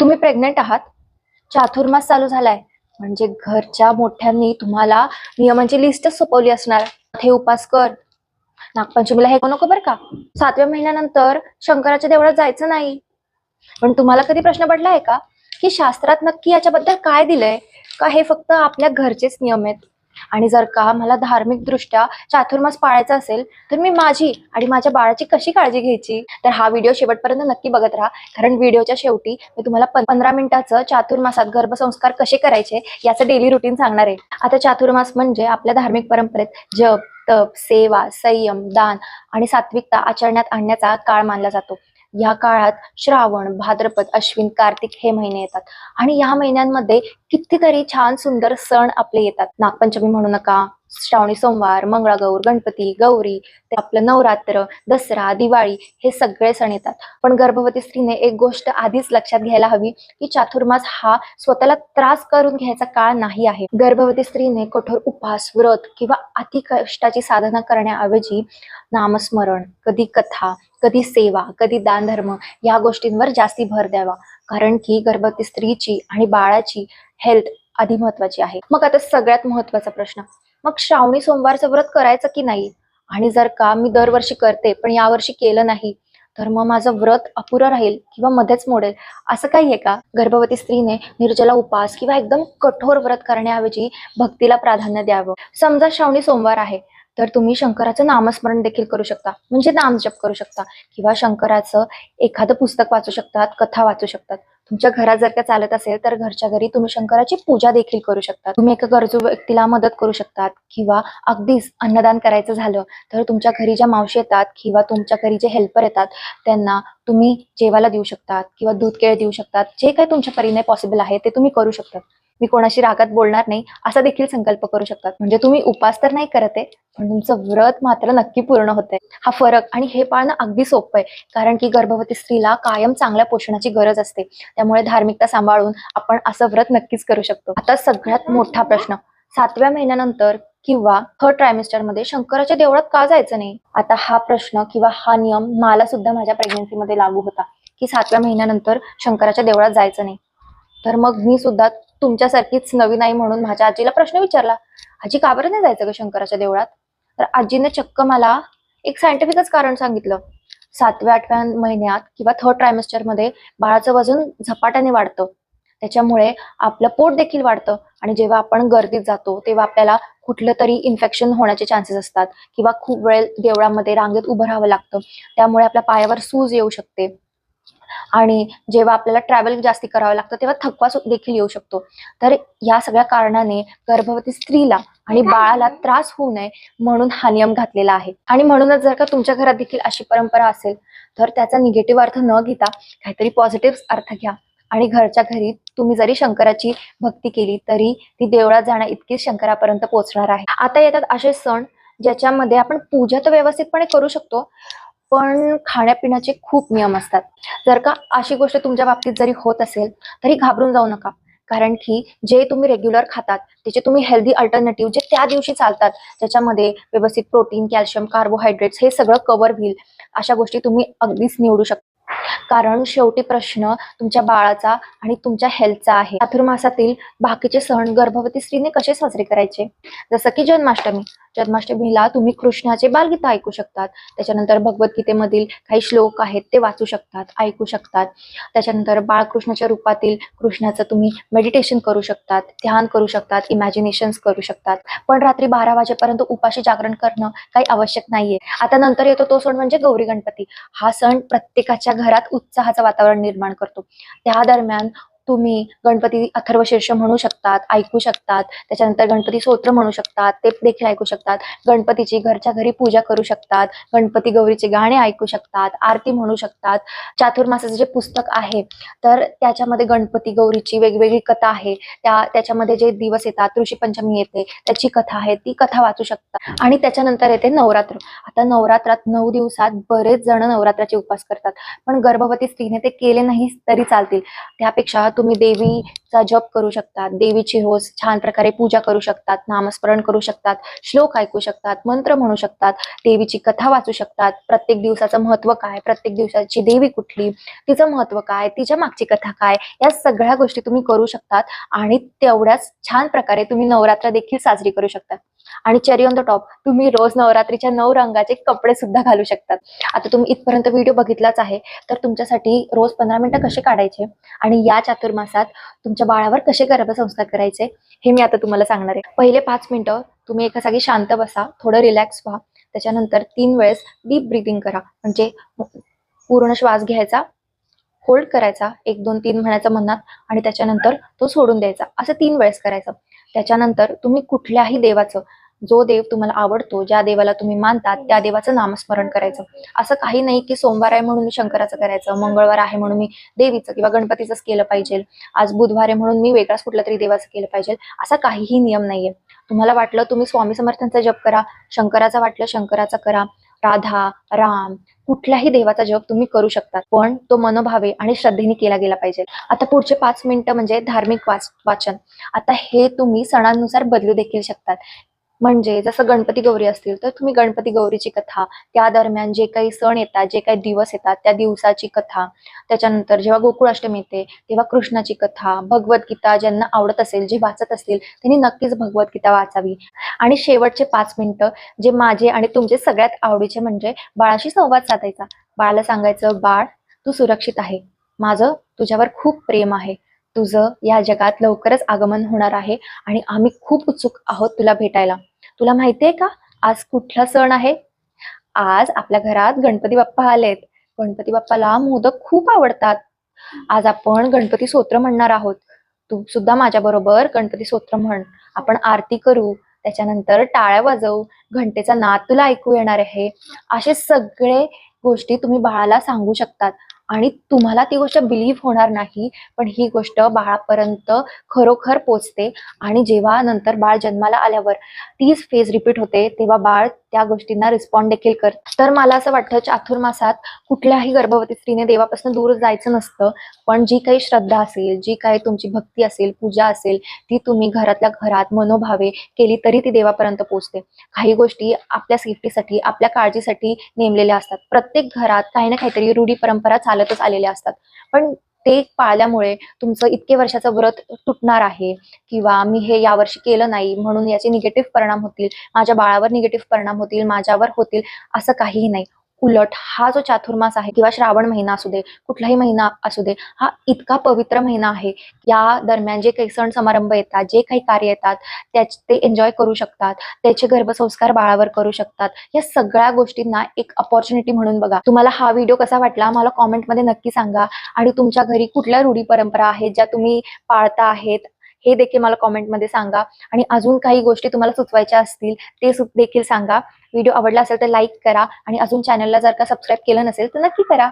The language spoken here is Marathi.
तुम्ही प्रेग्नेंट आहात, चातुर्मास चालू झालाय, म्हणजे घरच्या मोठ्यांनी तुम्हाला नियमांची लिस्टच सोपवली असणार. हे उपास कर, नागपंचमीला हे करू नको बरं का, 7व्या महिन्यानंतर शंकराच्या देवळात जायचं नाही. पण तुम्हाला कधी प्रश्न पडलाय का की शास्त्रात नक्की याच्याबद्दल काय दिलंय, का हे फक्त आपल्या घरचेच नियम आहेत? आणि जर का मला धार्मिक दृष्ट्या चातुर्मास पाळायचा असेल तर मी माझी आणि माझ्या बाळाची कशी काळजी घ्यायची? तर हा व्हिडिओ शेवटपर्यंत नक्की बघत राहा, कारण व्हिडिओच्या शेवटी मी तुम्हाला 15 मिनिटाचं चातुर्मासात गर्भसंस्कार कसे करायचे याचं डेली रुटीन सांगणार आहे. आता चातुर्मास म्हणजे आपल्या धार्मिक परंपरेत जप, तप, सेवा, संयम, दान आणि सात्विकता आचरणात आणण्याचा काळ मानला जातो. या काळात श्रावण, भाद्रपद, अश्विन, कार्तिक हे महिने येतात आणि या महिन्यांमध्ये कितीतरी छान सुंदर सण आपले येतात. नागपंचमी म्हणू नका, श्रावणी सोमवार, मंगळागौर, गणपती, गौरी, ते आपलं नवरात्र, दसरा, दिवाळी हे सगळे सण येतात. पण गर्भवती स्त्रीने एक गोष्ट आधीच लक्षात घ्यायला हवी की चातुर्मास हा स्वतःला त्रास करून घ्यायचा काळ नाही आहे. गर्भवती स्त्रीने कठोर उपास, व्रत किंवा अति कष्टाची साधना करण्याऐवजी नामस्मरण, कधी कथा, कधी सेवा, कधी दान धर्म या गोष्टींवर जास्ती भर द्यावा, कारण की गर्भवती स्त्रीची आणि बाळाची हेल्थ आधी महत्वाची आहे. मग आता सगळ्यात महत्वाचा प्रश्न, मग श्रावणी सोमवारचं व्रत करायचं की नाही? आणि जर का मी दरवर्षी करते पण यावर्षी केलं नाही तर मग माझं व्रत अपुरं राहील किंवा मध्येच मोडेल, असं काही आहे का? गर्भवती स्त्रीने निर्जला उपास किंवा एकदम कठोर व्रत करण्याऐवजी भक्तीला प्राधान्य द्यावं. समजा श्रावणी सोमवार आहे तर तुम्ही शंकराचं नामस्मरण देखील करू शकता, म्हणजे नामजप करू शकता, किंवा शंकराचं एखादं पुस्तक वाचू शकतात, कथा वाचू शकतात. तुमच्या घरात जर का चालत असेल तर घरच्या घरी तुम्ही शंकराची पूजा देखील करू शकता. तुम्ही एका गरजू व्यक्तीला मदत करू शकतात, किंवा अगदीच अन्नदान करायचं झालं तर तुमच्या घरी ज्या मावशी येतात किंवा तुमच्या घरी जे हेल्पर येतात त्यांना तुम्ही जेवायला देऊ शकतात किंवा दूध केळ देऊ शकतात. जे काही तुमच्या परीने पॉसिबल आहे ते तुम्ही करू शकतात. मी कोणाशी रागात बोलणार नाही असा देखील संकल्प करू शकतात. म्हणजे तुम्ही उपास तर नाही करत आहे पण तुमचं व्रत मात्र नक्की पूर्ण होतंय. हा फरक आणि हे पाळणं अगदी सोपं आहे, कारण की गर्भवती स्त्रीला कायम चांगल्या पोषणाची गरज असते. त्यामुळे धार्मिकता सांभाळून आपण असं व्रत नक्कीच करू शकतो. आता सगळ्यात मोठा प्रश्न, 7व्या महिन्यानंतर किंवा 3rd ट्रायमिस्टर मध्ये शंकराच्या देवळात का जायचं नाही? आता हा प्रश्न किंवा हा नियम मला सुद्धा माझ्या प्रेग्नन्सीमध्ये लागू होता की 7व्या महिन्यानंतर शंकराच्या देवळात जायचं नाही. तर मग मी सुद्धा तुमच्यासारखीच नवीन आई म्हणून माझ्या आजीला प्रश्न विचारला, आजी का बरं नाही जायचं ग शंकराच्या देवळात? तर आजीने चक्क मला एक सायंटिफिकच कारण सांगितलं. 7व्या-8व्या महिन्यात किंवा 3rd ट्रायमिस्टर मध्ये बाळाचं वजन झपाट्याने वाढतं, त्याच्यामुळे आपलं पोट देखील वाढतं आणि जेव्हा आपण गर्दीत जातो तेव्हा आपल्याला कुठलं तरी इन्फेक्शन होण्याचे चान्सेस असतात, किंवा खूप वेळ देवळामध्ये रांगेत उभं राहावं लागतं, त्यामुळे आपल्या पायावर सूज येऊ शकते. आणि जेव्हा आपल्याला ट्रॅव्हल जास्ती करावं लागतं तेव्हा थकवा देखील येऊ शकतो. तर या सगळ्या कारणाने गर्भवती स्त्रीला आणि बाळाला त्रास होऊ नये म्हणून हा नियम घातलेला आहे. आणि म्हणूनच जर का तुमच्या घरात देखील अशी परंपरा असेल तर त्याचा निगेटिव्ह अर्थ न घेता काहीतरी पॉझिटिव्ह अर्थ घ्या, आणि घरच्या घरी तुम्ही जरी शंकराची भक्ती केली तरी ती देवळात जाण्या इतकीच शंकरापर्यंत पोहोचणार आहे. आता येतात असे सण ज्याच्यामध्ये आपण पूजा तर व्यवस्थितपणे करू शकतो पण खाण्यापिण्याचे खूप नियम असतात. जर का अशी गोष्ट तुमच्या बाबतीत जरी होत असेल तरी घाबरून जाऊ नका, कारण की जे तुम्ही रेग्युलर खातात त्याचे तुम्ही हेल्दी अल्टरनेटिव्ह जे त्या दिवशी चालतात, ज्याच्यामध्ये व्यवस्थित प्रोटीन, कॅल्शियम, कार्बोहायड्रेट्स हे सगळं कव्हर होईल अशा गोष्टी तुम्ही अगदीच निवडू शकता. कारण शेवटी प्रश्न तुमच्या बाळाचा आणि तुमच्या हेल्थचा आहे. चातुर्मासातील बाकीचे सण गर्भवती स्त्रीने कसे साजरे करायचे? जसं की जन्माष्टमी. जन्माष्टमीला तुम्ही कृष्णाचे बालगीता ऐकू शकतात, त्याच्यानंतर भगवद्गीतेमधील काही श्लोक आहेत ते वाचू शकतात, ऐकू शकतात. त्याच्यानंतर बाळकृष्णाच्या रूपातील कृष्णाचं तुम्ही मेडिटेशन करू शकतात, ध्यान करू शकतात, इमॅजिनेशन्स करू शकतात. पण रात्री 12 वाजेपर्यंत उपाशी जागरण करणं काही आवश्यक नाहीये. आता नंतर येतो तो सण म्हणजे गौरी गणपती. हा सण प्रत्येकाच्या घरात उत्साहाचं वातावरण निर्माण करतो. त्या दरम्यान तुम्ही गणपती अथर्वशीर्ष म्हणू शकतात, ऐकू शकतात. त्याच्यानंतर गणपती स्तोत्र म्हणू शकतात, ते देखील ऐकू शकतात. गणपतीची घरच्या घरी पूजा करू शकतात, गणपती गौरीचे गाणे ऐकू शकतात, आरती म्हणू शकतात. चातुर्मासाचं जे पुस्तक आहे तर त्याच्यामध्ये गणपती गौरीची वेगवेगळी कथा आहे, त्याच्यामध्ये जे दिवस येतात, ऋषी पंचमी येते त्याची कथा आहे, ती कथा वाचू शकतात. आणि त्याच्यानंतर येते नवरात्र. आता नवरात्रात 9 दिवसात बरेच जण नवरात्राचे उपास करतात, पण गर्भवती स्त्रीने ते केले नाही तरी चालतील. त्यापेक्षा तुम्ही देवीचा जप करू शकतात, देवीची रोज छान प्रकारे पूजा करू शकतात, नामस्मरण करू शकतात, श्लोक ऐकू शकतात, मंत्र म्हणू शकतात, देवीची कथा वाचू शकतात. प्रत्येक दिवसाचं महत्व काय, प्रत्येक दिवसाची देवी कुठली, तिचं महत्व काय, तिच्या मागची कथा काय, या सगळ्या गोष्टी तुम्ही करू शकतात आणि तेवढ्याच छान प्रकारे तुम्ही नवरात्र देखील साजरी करू शकतात. आणि चेरी ऑन द टॉप, तुम्ही रोज नवरात्रीच्या 9 रंगाचे कपडे सुद्धा घालू शकतात. आता तुम्ही इथपर्यंत व्हिडिओ बघितलाच आहे, तर तुमच्यासाठी रोज 15 मिनिटं कसे काढायचे आणि या चातुर्मासात तुमच्या बाळावर कसे गर्भसंस्कार करायचे हे मी आता तुम्हाला सांगणार आहे. पहिले 5 मिनिटं तुम्ही एका जागी शांत बसा, थोडं रिलॅक्स व्हा. त्याच्यानंतर 3 वेळेस डीप ब्रीथिंग करा. म्हणजे पूर्ण श्वास घ्यायचा, होल्ड करायचा 1 2 3 म्हणायचं मनात आणि त्याच्यानंतर तो सोडून द्यायचा. असं 3 वेळेस करायचं. त्याच्यानंतर तुम्ही कुठल्याही देवाचं, जो देव तुम्हाला आवडतो, ज्या देवाला तुम्ही मानतात त्या देवाचं नामस्मरण करायचं. असं काही नाही की सोमवार आहे म्हणून मी शंकराचं करायचं, मंगळवार आहे म्हणून मी देवीचं किंवा गणपतीचंच केलं पाहिजे, आज बुधवार आहे म्हणून मी वेगळाच कुठल्या तरी देवाचं केलं पाहिजे, असा काहीही नियम नाहीये. तुम्हाला वाटलं तुम्ही स्वामी समर्थांचा जप करा, शंकराचा वाटलं शंकराचा करा, राधा, राम, कुठल्याही देवाचा जप तुम्ही करू शकता, पण तो मनोभावे आणि श्रद्धेने केला गेला पाहिजे. आता पुढचे 5 मिनिटं म्हणजे धार्मिक वाचन. आता हे तुम्ही सणांनुसार बदलू देखील शकतात. म्हणजे जसं गणपती गौरी असतील तर तुम्ही गणपती गौरीची कथा, त्या दरम्यान जे काही सण येतात, जे काही दिवस येतात त्या दिवसाची कथा, त्याच्यानंतर जेव्हा गोकुळाष्टमी येते तेव्हा कृष्णाची कथा, भगवद्गीता ज्यांना आवडत असेल, जे वाचत असतील त्यांनी नक्कीच भगवद्गीता वाचावी. आणि शेवटचे 5 मिनिटं जे माझे आणि तुमचे सगळ्यात आवडीचे म्हणजे बाळाशी संवाद साधायचा. बाळाला सांगायचं, बाळ तू सुरक्षित आहे, माझं तुझ्यावर खूप प्रेम आहे, तुझं या जगात लवकरच आगमन होणार आहे आणि आम्ही खूप उत्सुक आहोत तुला भेटायला. तुला माहितीये का आज कुठला सण आहे? आज आपल्या घरात गणपती बाप्पा आलेत. गणपती बाप्पाला मोदक खूप आवडतात. आज आपण गणपती स्तोत्र म्हणणार आहोत. तू सुद्धा माझ्या बरोबर गणपती स्तोत्र म्हण. आपण आरती करू, त्याच्यानंतर टाळ्या वाजवू, घंटेचा नाद तुला ऐकू येणार आहे. असे सगळे गोष्टी तुम्ही बाळाला सांगू शकतात आणि तुम्हाला ती गोष्ट बिलीव्ह होणार नाही, पण ही गोष्ट बाळापर्यंत खरोखर पोचते आणि जेव्हा नंतर बाळ जन्माला आल्यावर तीच फेज रिपीट होते तेव्हा बाळ त्या गोष्टींना रिस्पॉन्ड देखील करतं. तर मला असं वाटतं चातुर्मासात कुठल्याही गर्भवती स्त्रीने देवापासून दूर जायचं नसतं, पण जी काही श्रद्धा असेल, जी काही तुमची भक्ती असेल, पूजा असेल, ती तुम्ही घरातल्या घरात मनोभावे केली तरी ती देवापर्यंत पोचते. काही गोष्टी आपल्या सेफ्टीसाठी, आपल्या काळजीसाठी नेमलेल्या असतात. प्रत्येक घरात काही ना काहीतरी रूढी परंपरा चालतच आलेल्या असतात, पण ते पाळल्यामुळे तुमचं इतके वर्षाचं व्रत तुटणार आहे किंवा मी हे यावर्षी केलं नाही म्हणून याचे निगेटिव्ह परिणाम होतील, माझ्या बाळावर निगेटिव्ह परिणाम होतील, माझ्यावर होतील, असं काहीही नाही. उलट हा जो चातुर्मास आहे किंवा श्रावण महिना असू दे, कुठलाही महिना असू दे, हा इतका पवित्र महिना आहे. या दरम्यान जे काही सण समारंभ येतात, जे काही कार्य येतात ते एन्जॉय करू शकतात, त्याचे गर्भसंस्कार बाळावर करू शकतात. या सगळ्या गोष्टींना एक अपॉर्च्युनिटी म्हणून बघा. तुम्हाला हा व्हिडिओ कसा वाटला मला कॉमेंटमध्ये नक्की सांगा आणि तुमच्या घरी कुठल्या रूढी परंपरा आहेत ज्या तुम्ही पाळता आहेत हे देखील मला कॉमेंटमध्ये सांगा आणि अजून काही गोष्टी तुम्हाला सुचवायच्या असतील ते देखील सांगा. व्हिडिओ आवडला असेल तर लाईक करा आणि अजून चॅनलला जर का सबस्क्राईब केलं नसेल तर नक्की करा.